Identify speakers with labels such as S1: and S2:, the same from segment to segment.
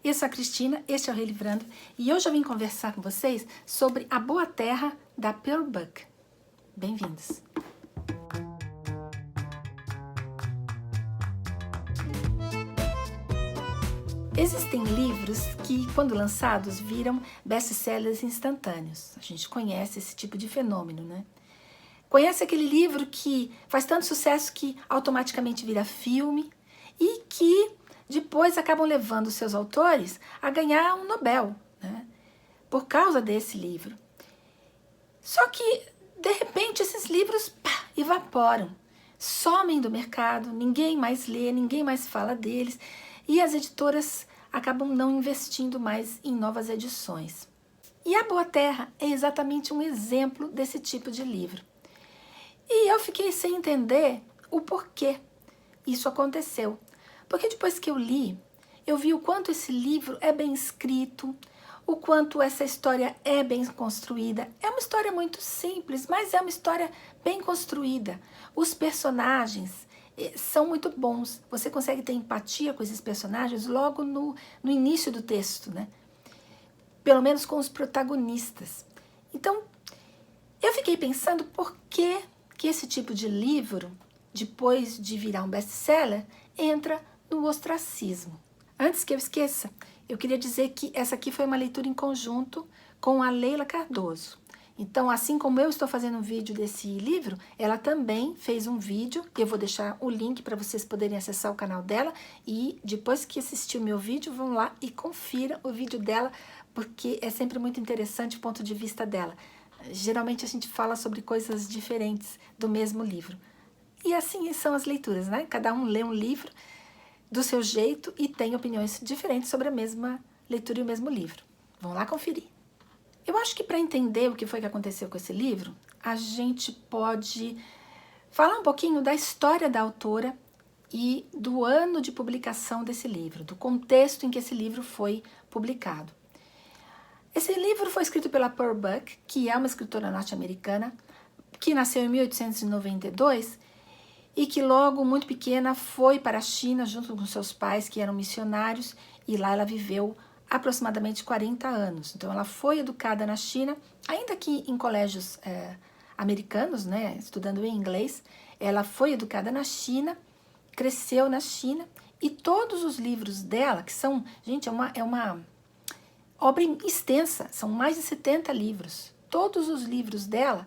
S1: Eu sou a Cristina, este é o Relivrando e hoje eu vim conversar com vocês sobre A Boa Terra, da Pearl Buck. Bem-vindos! Existem livros que, quando lançados, viram best-sellers instantâneos. A gente conhece esse tipo de fenômeno, né? Conhece aquele livro que faz tanto sucesso que automaticamente vira filme e que depois acabam levando os seus autores a ganhar um Nobel, né? Por causa desse livro. Só que, de repente, esses livros evaporam, somem do mercado, ninguém mais lê, ninguém mais fala deles e as editoras acabam não investindo mais em novas edições. E A Boa Terra é exatamente um exemplo desse tipo de livro. E eu fiquei sem entender o porquê isso aconteceu. Porque depois que eu li, eu vi o quanto esse livro é bem escrito, o quanto essa história é bem construída. É uma história muito simples, mas é uma história bem construída. Os personagens são muito bons. Você consegue ter empatia com esses personagens logo no início do texto, né? Pelo menos com os protagonistas. Então, eu fiquei pensando por que esse tipo de livro, depois de virar um best-seller, entra no ostracismo. Antes que eu esqueça, eu queria dizer que essa aqui foi uma leitura em conjunto com a Leila Cardoso. Então, assim como eu estou fazendo um vídeo desse livro, ela também fez um vídeo, que eu vou deixar o link para vocês poderem acessar o canal dela, e depois que assistir o meu vídeo, vão lá e confiram o vídeo dela, porque é sempre muito interessante o ponto de vista dela. Geralmente a gente fala sobre coisas diferentes do mesmo livro. E assim são as leituras, né? Cada um lê um livro do seu jeito e tem opiniões diferentes sobre a mesma leitura e o mesmo livro. Vão lá conferir. Eu acho que para entender o que foi que aconteceu com esse livro, a gente pode falar um pouquinho da história da autora e do ano de publicação desse livro, do contexto em que esse livro foi publicado. Esse livro foi escrito pela Pearl Buck, que é uma escritora norte-americana, que nasceu em 1892 e que logo, muito pequena, foi para a China junto com seus pais, que eram missionários, e lá ela viveu aproximadamente 40 anos. Então ela foi educada na China, ainda que em colégios americanos, né, estudando em inglês. Ela foi educada na China, cresceu na China, e todos os livros dela, que são, gente, é uma obra extensa, são mais de 70 livros. Todos os livros dela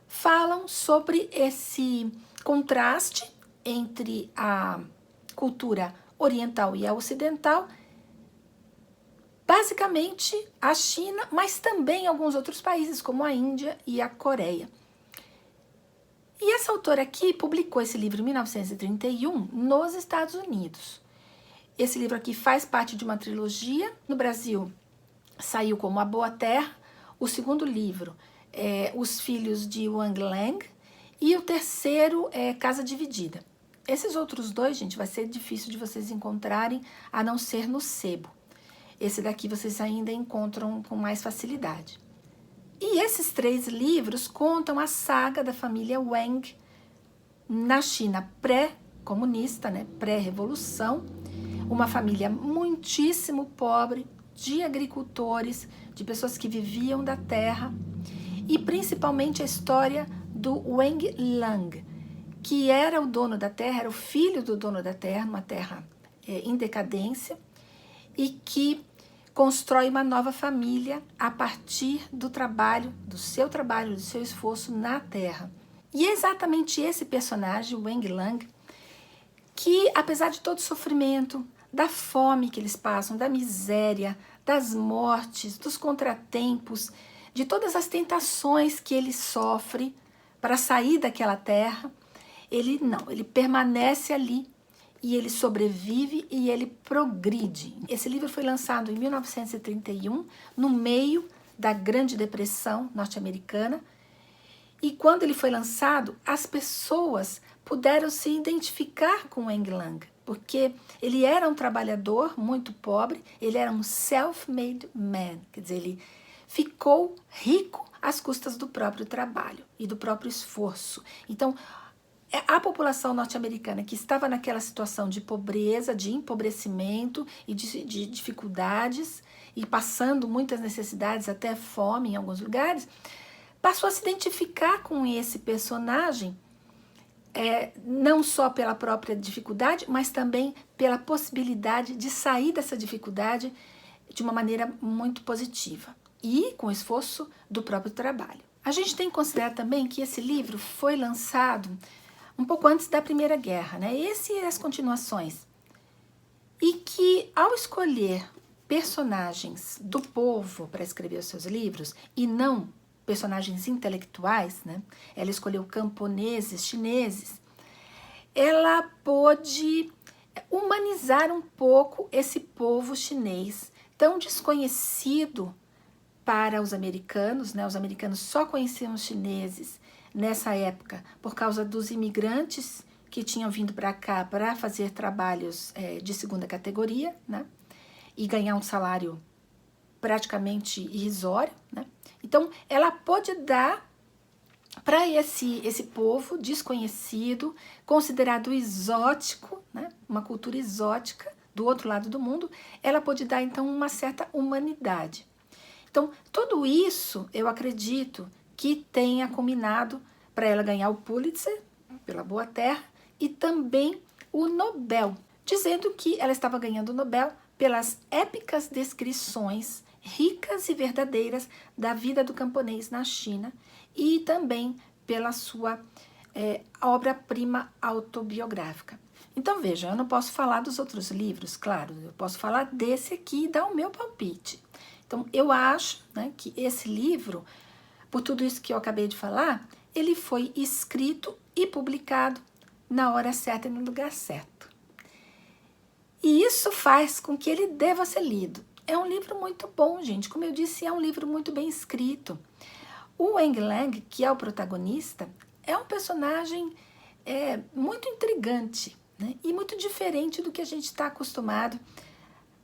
S1: falam sobre esse contraste entre a cultura oriental e a ocidental, basicamente a China, mas também alguns outros países, como a Índia e a Coreia. E essa autora aqui publicou esse livro em 1931 nos Estados Unidos. Esse livro aqui faz parte de uma trilogia. No Brasil, saiu como A Boa Terra. O segundo livro é Os Filhos de Wang Lang. E o terceiro é Casa Dividida. Esses outros dois, gente, vai ser difícil de vocês encontrarem, a não ser no sebo. Esse daqui vocês ainda encontram com mais facilidade. E esses 3 livros contam a saga da família Wang na China pré-comunista, né, pré-revolução. Uma família muitíssimo pobre, de agricultores, de pessoas que viviam da terra, e principalmente a história do Wang Lang, que era o dono da terra, era o filho do dono da terra, uma terra em decadência, e que constrói uma nova família a partir do trabalho, do seu esforço na terra. E é exatamente esse personagem, o Wang Lang, que apesar de todo o sofrimento, da fome que eles passam, da miséria, das mortes, dos contratempos, de todas as tentações que ele sofre para sair daquela terra, ele permanece ali e ele sobrevive e ele progride. Esse livro foi lançado em 1931, no meio da Grande Depressão norte-americana, e quando ele foi lançado, as pessoas puderam se identificar com Wang Lang, porque ele era um trabalhador muito pobre, ele era um self-made man, quer dizer, ele ficou rico às custas do próprio trabalho e do próprio esforço. Então, a população norte-americana que estava naquela situação de pobreza, de empobrecimento e de dificuldades, e passando muitas necessidades, até fome em alguns lugares, passou a se identificar com esse personagem, não só pela própria dificuldade, mas também pela possibilidade de sair dessa dificuldade de uma maneira muito positiva e com o esforço do próprio trabalho. A gente tem que considerar também que esse livro foi lançado um pouco antes da Primeira Guerra, né? Esse e as continuações. E que ao escolher personagens do povo para escrever os seus livros e não personagens intelectuais, né? Ela escolheu camponeses, chineses. Ela pôde humanizar um pouco esse povo chinês, tão desconhecido para os americanos, né? Os americanos só conheciam os chineses nessa época por causa dos imigrantes que tinham vindo para cá para fazer trabalhos de segunda categoria, né? E ganhar um salário praticamente irrisório, né? Então, ela pôde dar para esse povo desconhecido, considerado exótico, né? Uma cultura exótica do outro lado do mundo, ela pôde dar, então, uma certa humanidade. Então, tudo isso, eu acredito que tenha culminado para ela ganhar o Pulitzer, pela Boa Terra, e também o Nobel, dizendo que ela estava ganhando o Nobel pelas épicas descrições ricas e verdadeiras da vida do camponês na China e também pela sua obra-prima autobiográfica. Então, veja, eu não posso falar dos outros livros, claro, eu posso falar desse aqui e dar o meu palpite. Então, eu acho, né, que esse livro, por tudo isso que eu acabei de falar, ele foi escrito e publicado na hora certa e no lugar certo. E isso faz com que ele deva ser lido. É um livro muito bom, gente. Como eu disse, é um livro muito bem escrito. O Wang Lang, que é o protagonista, é um personagem muito intrigante, né? E muito diferente do que a gente está acostumado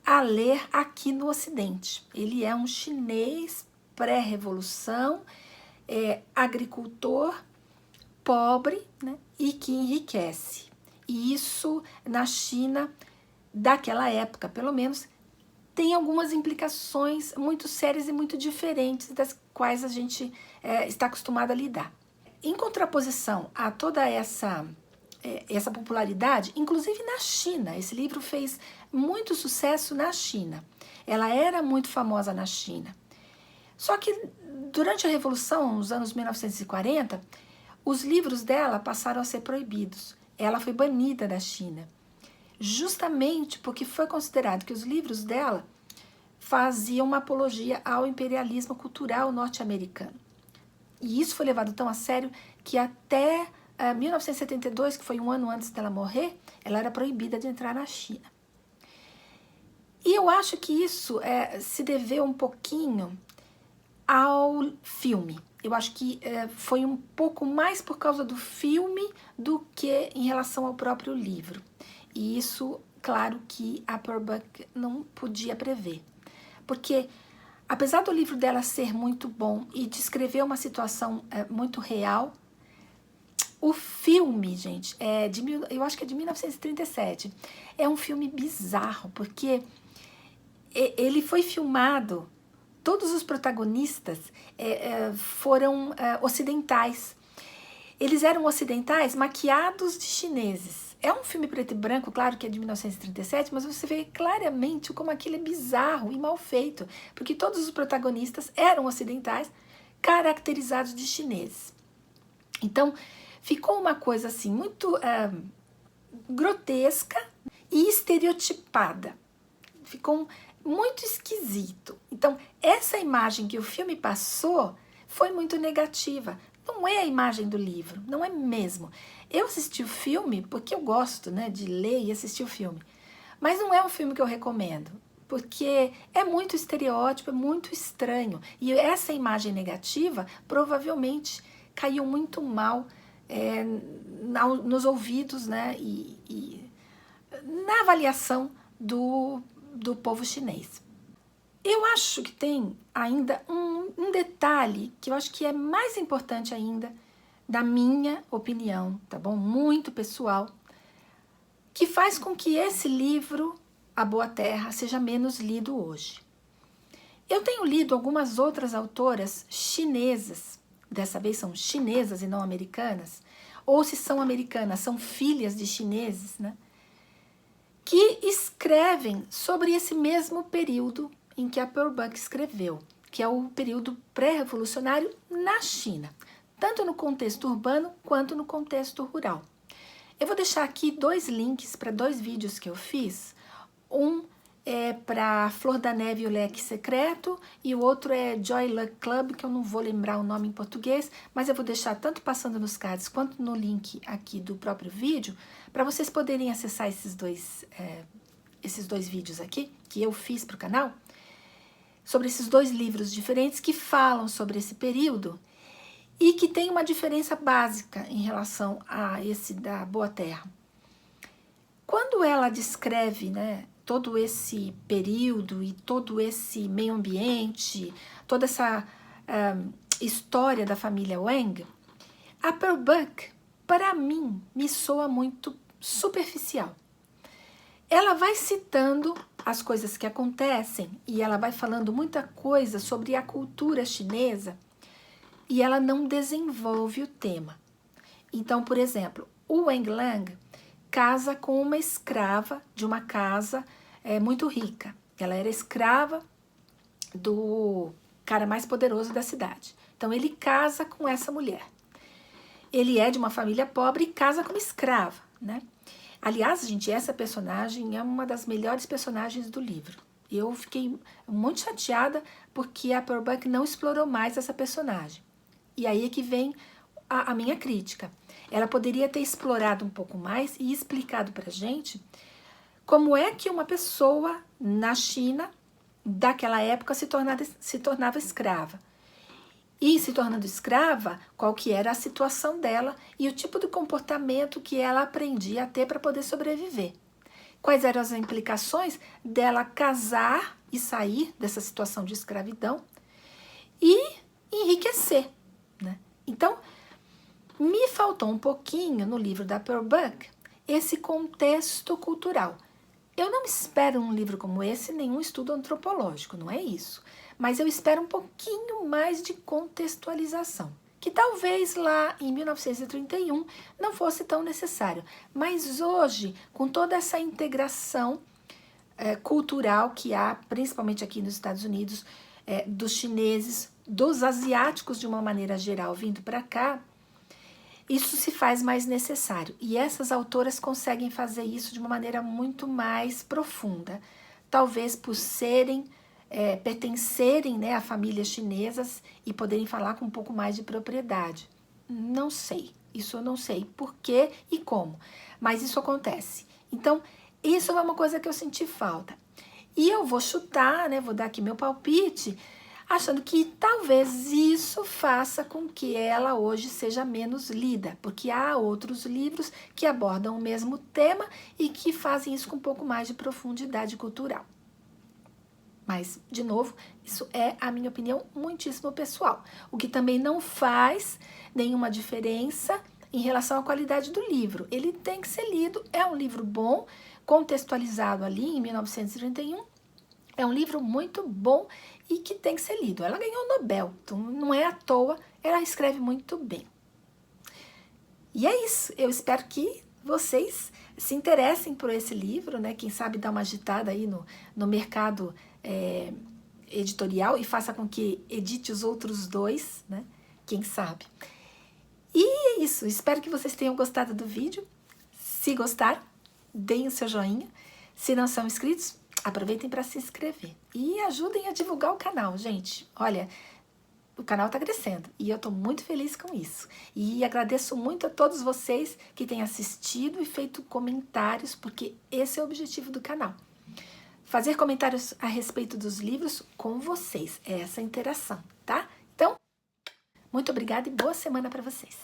S1: a ler aqui no Ocidente. Ele é um chinês pré-revolução, agricultor, pobre, né? E que enriquece. E isso, na China daquela época, pelo menos, tem algumas implicações muito sérias e muito diferentes das quais a gente está acostumado a lidar. Em contraposição a toda essa popularidade, inclusive na China, esse livro fez muito sucesso na China. Ela era muito famosa na China. Só que durante a Revolução, nos anos 1940, os livros dela passaram a ser proibidos. Ela foi banida da China, justamente porque foi considerado que os livros dela faziam uma apologia ao imperialismo cultural norte-americano. E isso foi levado tão a sério que até 1972, que foi um ano antes dela morrer, ela era proibida de entrar na China. E eu acho que isso se deveu um pouquinho ao filme. Eu acho que foi um pouco mais por causa do filme do que em relação ao próprio livro. E isso, claro que a Pearl Buck não podia prever. Porque, apesar do livro dela ser muito bom e descrever uma situação muito real, o filme, gente, eu acho que é de 1937. É um filme bizarro, porque ele foi filmado, todos os protagonistas foram ocidentais. Eles eram ocidentais maquiados de chineses. É um filme preto e branco, claro que é de 1937, mas você vê claramente como aquilo é bizarro e mal feito, porque todos os protagonistas eram ocidentais, caracterizados de chineses. Então, ficou uma coisa assim muito grotesca e estereotipada. Ficou muito esquisito. Então, essa imagem que o filme passou foi muito negativa. Não é a imagem do livro, não é mesmo. Eu assisti o filme porque eu gosto, né, de ler e assistir o filme. Mas não é um filme que eu recomendo, porque é muito estereótipo, é muito estranho. E essa imagem negativa provavelmente caiu muito mal nos ouvidos, né, e na avaliação do povo chinês. Eu acho que tem ainda um detalhe que eu acho que é mais importante ainda da minha opinião, tá bom? Muito pessoal, que faz com que esse livro, A Boa Terra, seja menos lido hoje. Eu tenho lido algumas outras autoras chinesas, dessa vez são chinesas e não americanas, ou se são americanas, são filhas de chineses, né? Que escrevem sobre esse mesmo período em que a Pearl Buck escreveu, que é o período pré-revolucionário na China, tanto no contexto urbano quanto no contexto rural. Eu vou deixar aqui 2 links para 2 vídeos que eu fiz. Um é para Flor da Neve e o Leque Secreto e o outro é Joy Luck Club, que eu não vou lembrar o nome em português, mas eu vou deixar tanto passando nos cards quanto no link aqui do próprio vídeo, para vocês poderem acessar esses dois vídeos aqui, que eu fiz para o canal, sobre esses 2 livros diferentes que falam sobre esse período e que tem uma diferença básica em relação a esse da Boa Terra. Quando ela descreve, né, todo esse período e todo esse meio ambiente, toda essa história da família Wang, a Pearl Buck, para mim, me soa muito superficial. Ela vai citando as coisas que acontecem e ela vai falando muita coisa sobre a cultura chinesa e ela não desenvolve o tema. Então, por exemplo, o Wang Lang casa com uma escrava de uma casa muito rica. Ela era escrava do cara mais poderoso da cidade. Então, ele casa com essa mulher. Ele é de uma família pobre e casa com uma escrava, né? Aliás, gente, essa personagem é uma das melhores personagens do livro. Eu fiquei muito chateada porque a Pearl Buck não explorou mais essa personagem. E aí é que vem a minha crítica. Ela poderia ter explorado um pouco mais e explicado pra gente como é que uma pessoa na China, daquela época, se tornava escrava. E se tornando escrava, qual que era a situação dela e o tipo de comportamento que ela aprendia a ter para poder sobreviver. Quais eram as implicações dela casar e sair dessa situação de escravidão e enriquecer, né? Então, me faltou um pouquinho no livro da Pearl Buck esse contexto cultural. Eu não espero um livro como esse nenhum estudo antropológico, não é isso. Mas eu espero um pouquinho mais de contextualização, que talvez lá em 1931 não fosse tão necessário. Mas hoje, com toda essa integração cultural que há, principalmente aqui nos Estados Unidos, dos chineses, dos asiáticos de uma maneira geral vindo para cá, isso se faz mais necessário. E essas autoras conseguem fazer isso de uma maneira muito mais profunda. Talvez por pertencerem, né, a famílias chinesas e poderem falar com um pouco mais de propriedade. Não sei. Isso eu não sei por quê e como. Mas isso acontece. Então, isso é uma coisa que eu senti falta. E eu vou chutar, né, vou dar aqui meu palpite, achando que talvez isso faça com que ela hoje seja menos lida, porque há outros livros que abordam o mesmo tema e que fazem isso com um pouco mais de profundidade cultural. Mas, de novo, isso é a minha opinião muitíssimo pessoal, o que também não faz nenhuma diferença em relação à qualidade do livro. Ele tem que ser lido, é um livro bom, contextualizado ali em 1931, é um livro muito bom e que tem que ser lido. Ela ganhou o Nobel, então não é à toa, ela escreve muito bem. E é isso, eu espero que vocês se interessem por esse livro, né? Quem sabe dar uma agitada aí no mercado editorial e faça com que edite os outros 2, né? Quem sabe. E é isso, espero que vocês tenham gostado do vídeo. Se gostaram, deem o seu joinha. Se não são inscritos, aproveitem para se inscrever e ajudem a divulgar o canal, gente. Olha, o canal está crescendo e eu estou muito feliz com isso. E agradeço muito a todos vocês que têm assistido e feito comentários, porque esse é o objetivo do canal. Fazer comentários a respeito dos livros com vocês, é essa interação, tá? Então, muito obrigada e boa semana para vocês.